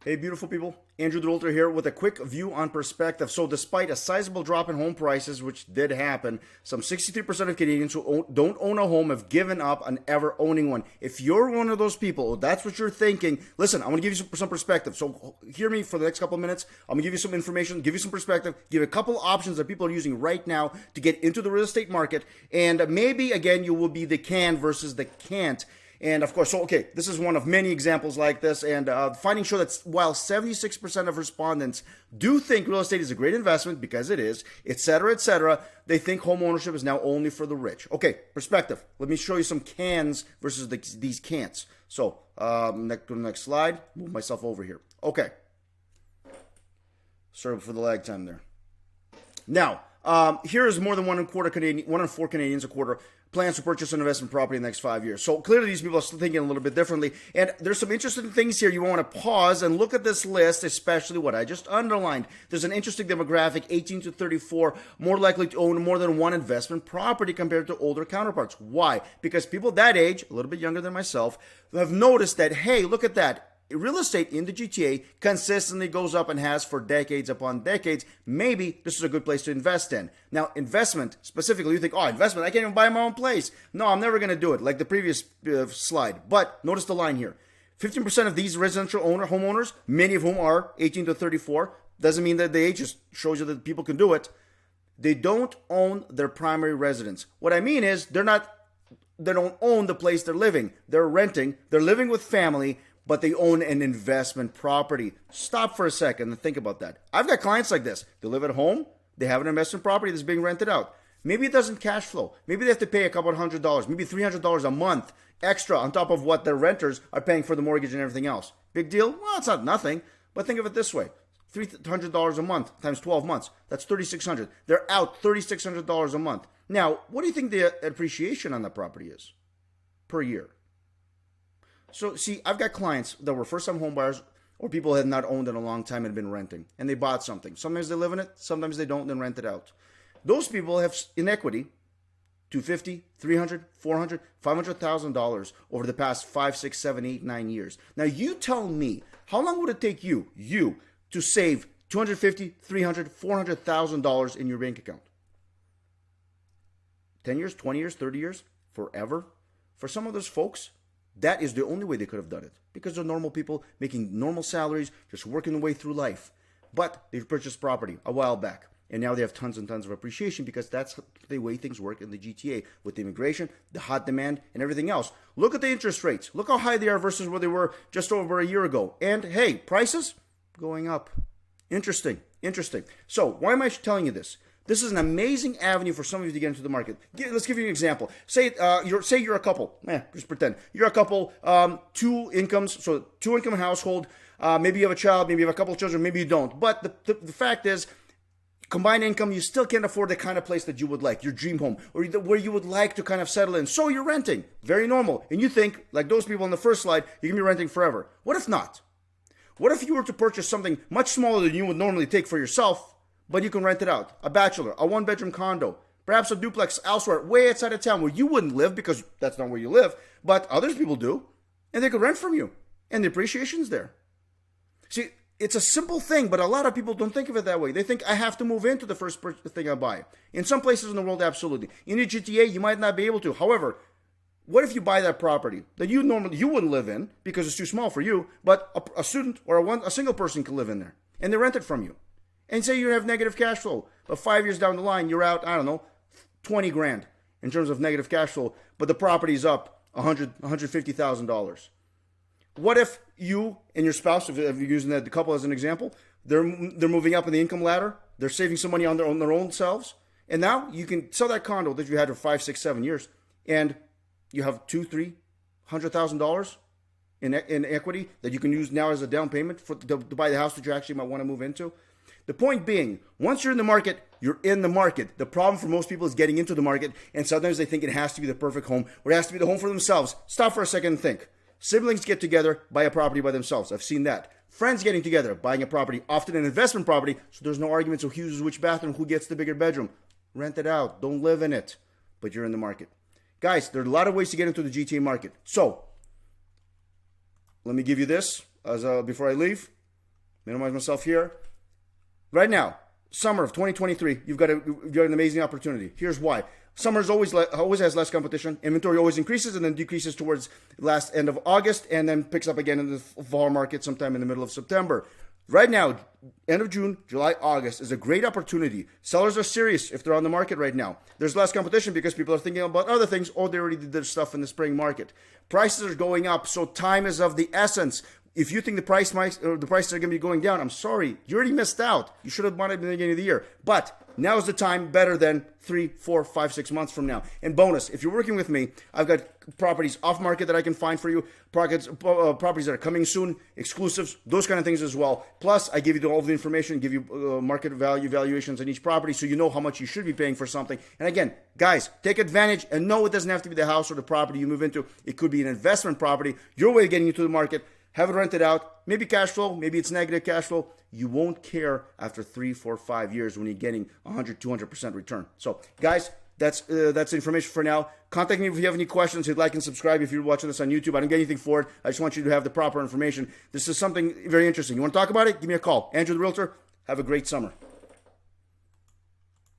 Hey, beautiful people. Andrew Dolter here with a quick view on perspective. So, despite a sizable drop in home prices, which did happen, some 63% of Canadians who don't own a home have given up on ever owning one. If you're one of those people, that's what you're thinking. Listen, I'm going to give you some perspective. So, hear me for the next couple of minutes. I'm going to give you some information, give you some perspective, give you a couple options that people are using right now to get into the real estate market. And maybe, again, you will be the can versus the can't. And of course, so okay, this is one of many examples like this. And findings show that while 76% of respondents do think real estate is a great investment because it is, etc., they think home ownership is now only for the rich. Okay, perspective. Let me show you some cans versus these can'ts. So, go to the next slide. Move myself over here. Okay. Sorry for the lag time there. Now, here is more than 1 in 4 Canadians a quarter plans to purchase an investment property in the next 5 years. So clearly these people are still thinking a little bit differently. And there's some interesting things here. You want to pause and look at this list, especially what I just underlined. There's an interesting demographic, 18 to 34, more likely to own more than one investment property compared to older counterparts. Why? Because people that age, a little bit younger than myself, have noticed that, hey, look at that. Real estate in the GTA consistently goes up and has for decades upon decades. Maybe this is a good place to invest in. Now, investment, specifically, you think, oh, investment, I can't even buy my own place. No, I'm never going to do it, like the previous slide. But notice the line here. 15% of these residential homeowners, many of whom are 18 to 34, doesn't mean that the age just shows you that people can do it. They don't own their primary residence. What I mean is they don't own the place they're living. They're renting. They're living with family, but they own an investment property. Stop for a second and think about that. I've got clients like this. They live at home. They have an investment property that's being rented out. Maybe it doesn't cash flow. Maybe they have to pay a couple $100, maybe $300 a month extra on top of what their renters are paying for the mortgage and everything else. Big deal? Well, it's not nothing. But think of it this way. $300 a month times 12 months. That's $3,600. They're out $3,600 a month. Now, what do you think the appreciation on that property is per year? So, see, I've got clients that were first-time home buyers or people had not owned in a long time and had been renting, and they bought something. Sometimes they live in it, sometimes they don't, then rent it out. Those people have in equity $250, $300, $400, $500,000 over the past 5, 6, 7, 8, 9 years. Now, you tell me, how long would it take you to save $250, $300, $400,000 in your bank account? 10 years, 20 years, 30 years, forever? For some of those folks, that is the only way they could have done it because they're normal people making normal salaries, just working their way through life. But they purchased property a while back, and now they have tons and tons of appreciation because that's the way things work in the GTA with the immigration, the hot demand, and everything else. Look at the interest rates. Look how high they are versus where they were just over a year ago. And hey, prices going up. Interesting. So why am I telling you this? This is an amazing avenue for some of you to get into the market. Let's give you an example. Say you're a couple. Just pretend you're a couple. Two incomes, so two-income household. Maybe you have a child. Maybe you have a couple of children. Maybe you don't. But the fact is, combined income, you still can't afford the kind of place that you would like, your dream home, or where you would like to kind of settle in. So you're renting. Very normal. And you think, like those people on the first slide, you're going to be renting forever. What if not? What if you were to purchase something much smaller than you would normally take for yourself, but you can rent it out? A bachelor, a one-bedroom condo, perhaps a duplex elsewhere, way outside of town where you wouldn't live because that's not where you live, but other people do, and they could rent from you, and the appreciation's there. See, it's a simple thing, but a lot of people don't think of it that way. They think, I have to move into the first thing I buy. In some places in the world, absolutely. In the GTA, you might not be able to. However, what if you buy that property that you wouldn't live in because it's too small for you, but a student or a single person can live in there, and they rent it from you? And say you have negative cash flow, but 5 years down the line, you're out, I don't know, 20 grand in terms of negative cash flow, but the property's up $150,000. What if you and your spouse, if you're using the couple as an example, they're moving up in the income ladder, they're saving some money on their own selves, and now you can sell that condo that you had for 5, 6, 7 years, and you have $200,000, $300,000 in equity that you can use now as a down payment to buy the house that you actually might want to move into. The point being, once you're in the market, you're in the market. The problem for most people is getting into the market, and sometimes they think it has to be the perfect home, or it has to be the home for themselves. Stop for a second and think. Siblings get together, buy a property by themselves. I've seen that. Friends getting together, buying a property, often an investment property, so there's no arguments of who uses which bathroom, who gets the bigger bedroom. Rent it out. Don't live in it, but you're in the market. Guys, there are a lot of ways to get into the GTA market. So, let me give you this before I leave. minimize myself here. Right now, summer of 2023, you've got an amazing opportunity. Here's why. Summer always has less competition. Inventory always increases and then decreases towards last end of August and then picks up again in the fall market sometime in the middle of September. Right now, end of June, July, August is a great opportunity. Sellers are serious if they're on the market right now. There's less competition because people are thinking about other things or they already did their stuff in the spring market. Prices are going up, so time is of the essence. If you think the prices are going to be going down, I'm sorry, you already missed out. You should have bought it in the beginning of the year. But now is the time, better than 3, 4, 5, 6 months from now. And bonus, if you're working with me, I've got properties off market that I can find for you, properties that are coming soon, exclusives, those kind of things as well. Plus, I give you all the information, give you market value valuations on each property so you know how much you should be paying for something. And again, guys, take advantage and no, it doesn't have to be the house or the property you move into. It could be an investment property, your way of getting into the market. Have it rented out, maybe cash flow, maybe it's negative cash flow. You won't care after 3, 4, 5 years when you're getting 100, 200% return. So, guys, that's information for now. Contact me if you have any questions. Hit like and subscribe if you're watching this on YouTube. I don't get anything for it. I just want you to have the proper information. This is something very interesting. You want to talk about it? Give me a call. Andrew the Realtor, have a great summer.